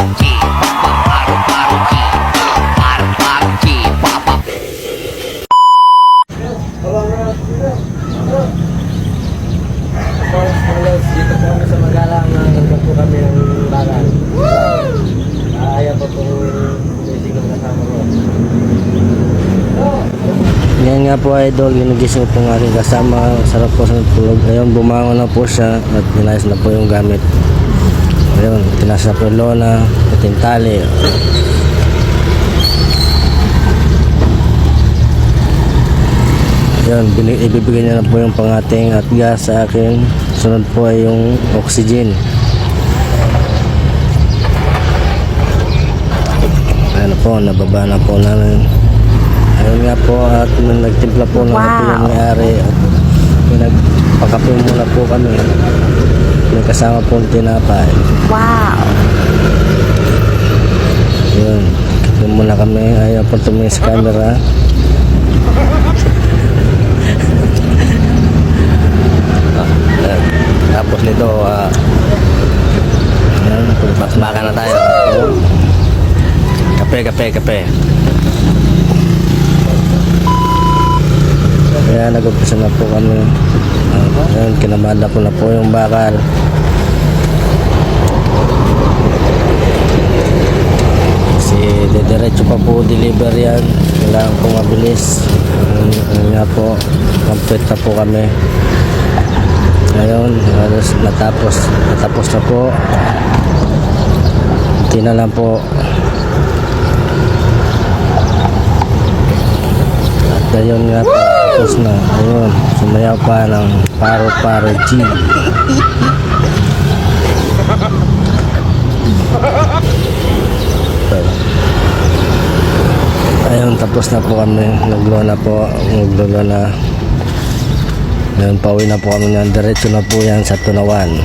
Dito po kami sa Magalang, nagpag po kami ng bagal. Ayaw pa pong meeting ng kasama ko. Yan nga po idol, ginigising po ng aking kasama. Sarap po sa tulog. Ayun, bumangon na po siya at inayos na po yung gamit. Ayun, tinas na po yung lona, pati yung tali. Ayun, ibibigay niya na po yung pangating at gas sa akin. Sunod po ay yung oxygen. Ano po, nababa na po namin. Ayun nga po, at nagtimpla po na po yung may-ari at pinagpakape muna po kami. May kasama po yung tinapay. Wow! Yun, kape muna kami. Ayaw po tumingin sa camera. Tapos nito, pasmaka na tayo. Kape. Kaya nag-umpisa na po kami. Ayun, kinamada ko na po yung bakal. Kasi diretso pa po deliver yan. Kailangan po mabilis. Ayun nga po, complete na po kami. Ngayon, natapos na po. Hindi na lang po. At ayun nga po, tapos na. Ayun, sumayaw pa ng Paro G. Ayun, tapos na po kami. Naglona po. Ngayon, pauwi na po kami ng diretso na po yan sa Tunawan.